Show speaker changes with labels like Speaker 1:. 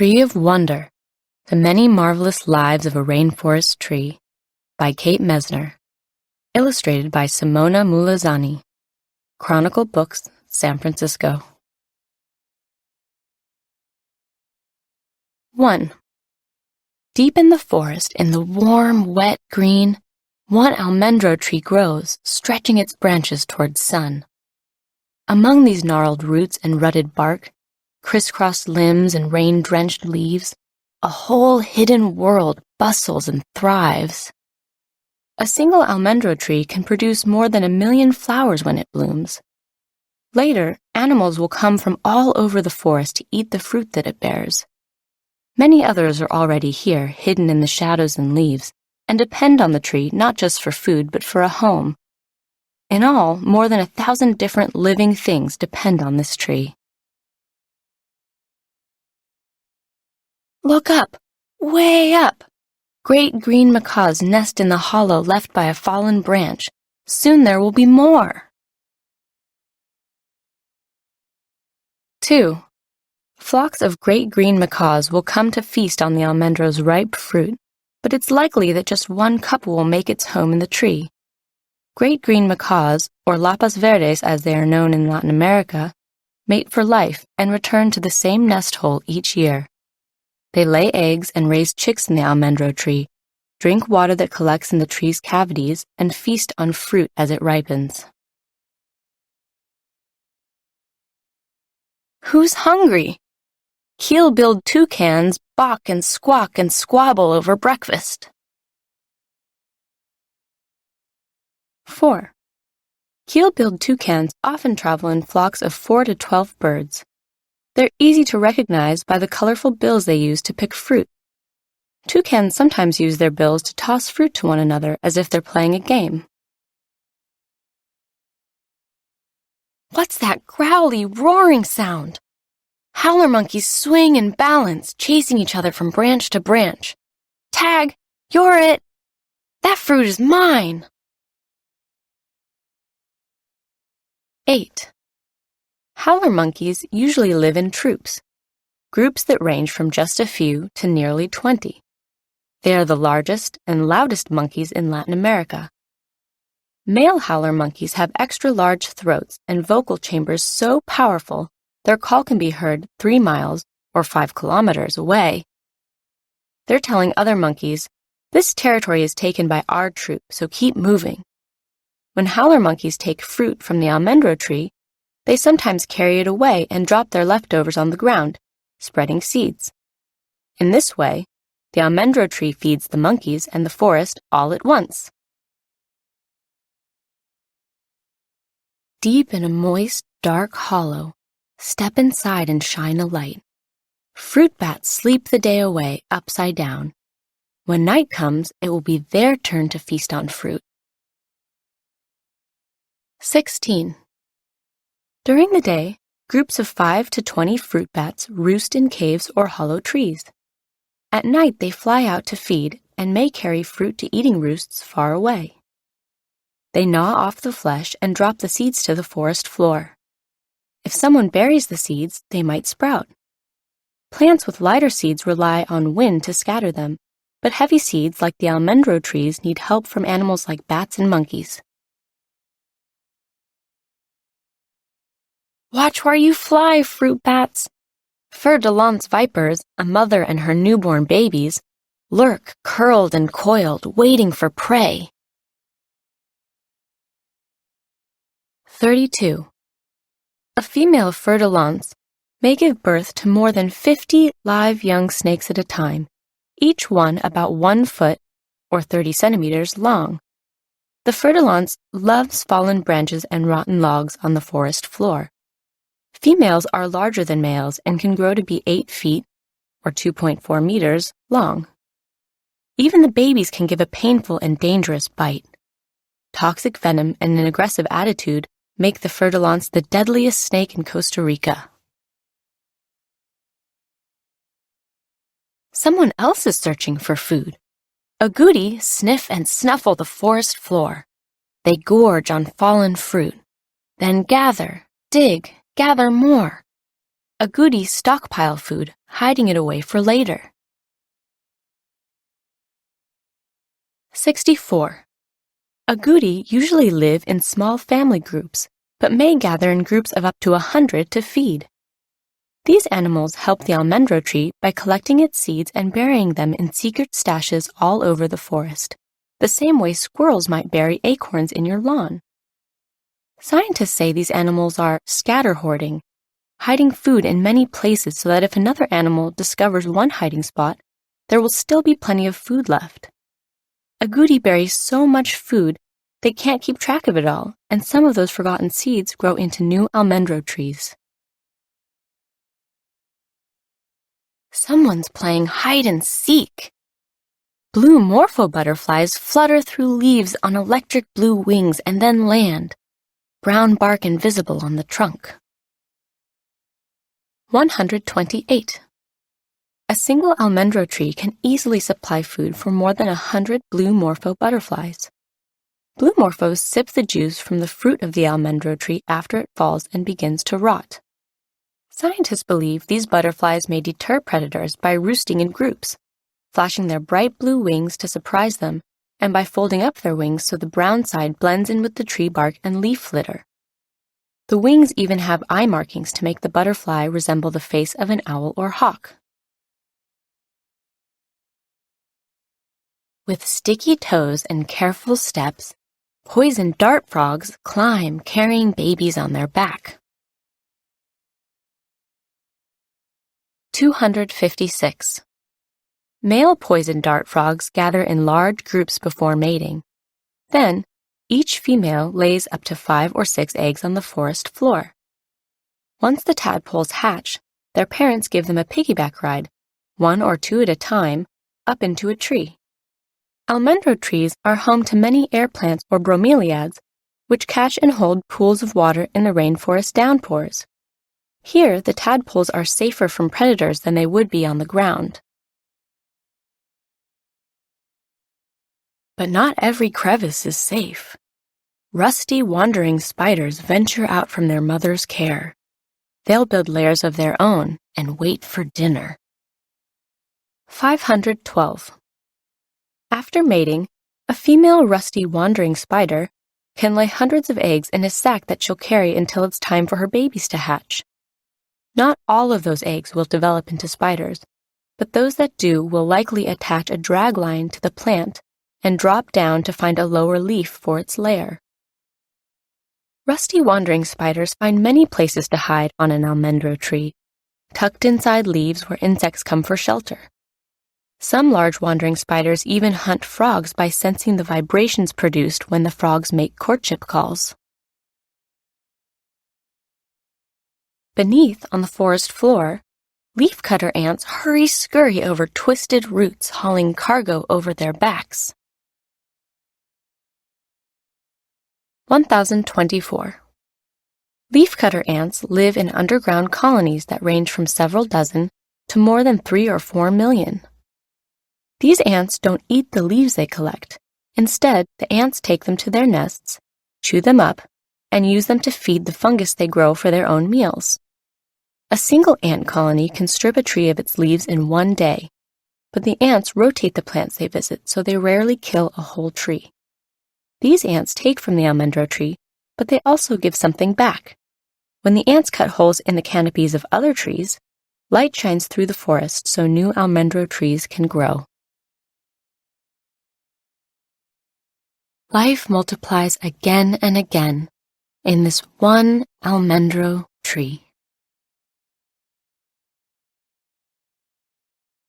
Speaker 1: Tree of Wonder, The Many Marvelous Lives of a Rainforest Tree by Kate Mesner. Illustrated by Simona Mulazani. Chronicle Books, San Francisco. 1. Deep in the forest, in the warm, wet green, one almendro tree grows, stretching its branches towards sun. Among these gnarled roots and rutted bark, crisscrossed limbs and rain-drenched leaves, a whole hidden world bustles and thrives. A single almendro tree can produce more than 1 million flowers when it blooms. Later, animals will come from all over the forest to eat the fruit that it bears. Many others are already here, hidden in the shadows and leaves, and depend on the tree not just for food but for a home. In all, more than 1,000 different living things depend on this tree. Look up, way up. Great green macaws nest in the hollow left by a fallen branch. Soon there will be more. 2. Flocks of great green macaws will come to feast on the almendro's ripe fruit, but it's likely that just one couple will make its home in the tree. Great green macaws, or lapas verdes as they are known in Latin America, mate for life and return to the same nest hole each year. They lay eggs and raise chicks in the almendro tree, drink water that collects in the tree's cavities, and feast on fruit as it ripens. Who's hungry? Keel-billed toucans balk and squabble over breakfast. 4. Keel-billed toucans often travel in flocks of 4 to 12 birds. They're easy to recognize by the colorful bills they use to pick fruit. Toucans sometimes use their bills to toss fruit to one another as if they're playing a game. What's that growly, roaring sound? Howler monkeys swing and balance, chasing each other from branch to branch. Tag, you're it! That fruit is mine! 8. Howler monkeys usually live in troops, groups that range from just a few to nearly 20. They are the largest and loudest monkeys in Latin America. Male howler monkeys have extra large throats and vocal chambers so powerful their call can be heard 3 miles or 5 kilometers away. They're telling other monkeys, "This territory is taken by our troop, so keep moving." When howler monkeys take fruit from the almendro tree, they sometimes carry it away and drop their leftovers on the ground, spreading seeds. In this way, the almendro tree feeds the monkeys and the forest all at once. Deep in a moist, dark hollow, step inside and shine a light. Fruit bats sleep the day away upside down. When night comes, it will be their turn to feast on fruit. 16. During the day, groups of 5 to 20 fruit bats roost in caves or hollow trees. At night, they fly out to feed and may carry fruit to eating roosts far away. They gnaw off the flesh and drop the seeds to the forest floor. If someone buries the seeds, they might sprout. Plants with lighter seeds rely on wind to scatter them, but heavy seeds like the almendro trees need help from animals like bats and monkeys. Watch where you fly, fruit bats! Fer-de-lance vipers, a mother and her newborn babies, lurk curled and coiled, waiting for prey. 32. A female fer-de-lance may give birth to more than 50 live young snakes at a time, each one about 1 foot or 30 centimeters long. The fer-de-lance loves fallen branches and rotten logs on the forest floor. Females are larger than males and can grow to be 8 feet, or 2.4 meters, long. Even the babies can give a painful and dangerous bite. Toxic venom and an aggressive attitude make the fer-de-lance the deadliest snake in Costa Rica. Someone else is searching for food. Agouti sniff and snuffle the forest floor. They gorge on fallen fruit, then gather, dig, gather more. Agoutis stockpile food, hiding it away for later. 64. Agouti usually live in small family groups, but may gather in groups of up to 100 to feed. These animals help the almendro tree by collecting its seeds and burying them in secret stashes all over the forest, the same way squirrels might bury acorns in your lawn. Scientists say these animals are scatter-hoarding, hiding food in many places so that if another animal discovers one hiding spot, there will still be plenty of food left. Agouti bury so much food they can't keep track of it all, and some of those forgotten seeds grow into new almendro trees. Someone's playing hide and seek. Blue morpho butterflies flutter through leaves on electric blue wings and then land, brown bark invisible on the trunk. 128. A single almendro tree can easily supply food for more than 100 blue morpho butterflies. Blue morphos sip the juice from the fruit of the almendro tree after it falls and begins to rot. Scientists believe these butterflies may deter predators by roosting in groups, flashing their bright blue wings to surprise them, and by folding up their wings so the brown side blends in with the tree bark and leaf litter. The wings even have eye markings to make the butterfly resemble the face of an owl or hawk. With sticky toes and careful steps, poison dart frogs climb carrying babies on their back. 256. Male poison dart frogs gather in large groups before mating. Then, each female lays up to 5 or 6 eggs on the forest floor. Once the tadpoles hatch, their parents give them a piggyback ride, 1 or 2 at a time, up into a tree. Almendro trees are home to many air plants or bromeliads, which catch and hold pools of water in the rainforest downpours. Here, the tadpoles are safer from predators than they would be on the ground. But not every crevice is safe. Rusty wandering spiders venture out from their mother's care. They'll build lairs of their own and wait for dinner. 512. After mating, a female rusty wandering spider can lay hundreds of eggs in a sac that she'll carry until it's time for her babies to hatch. Not all of those eggs will develop into spiders, but those that do will likely attach a drag line to the plant and drop down to find a lower leaf for its lair. Rusty wandering spiders find many places to hide on an almendro tree, tucked inside leaves where insects come for shelter. Some large wandering spiders even hunt frogs by sensing the vibrations produced when the frogs make courtship calls. Beneath, on the forest floor, leafcutter ants hurry-scurry over twisted roots, hauling cargo over their backs. 1024. Leafcutter ants live in underground colonies that range from several dozen to more than 3 or 4 million. These ants don't eat the leaves they collect. Instead, the ants take them to their nests, chew them up, and use them to feed the fungus they grow for their own meals. A single ant colony can strip a tree of its leaves in one day, but the ants rotate the plants they visit, so they rarely kill a whole tree. These ants take from the almendro tree, but they also give something back. When the ants cut holes in the canopies of other trees, light shines through the forest so new almendro trees can grow. Life multiplies again and again in this one almendro tree.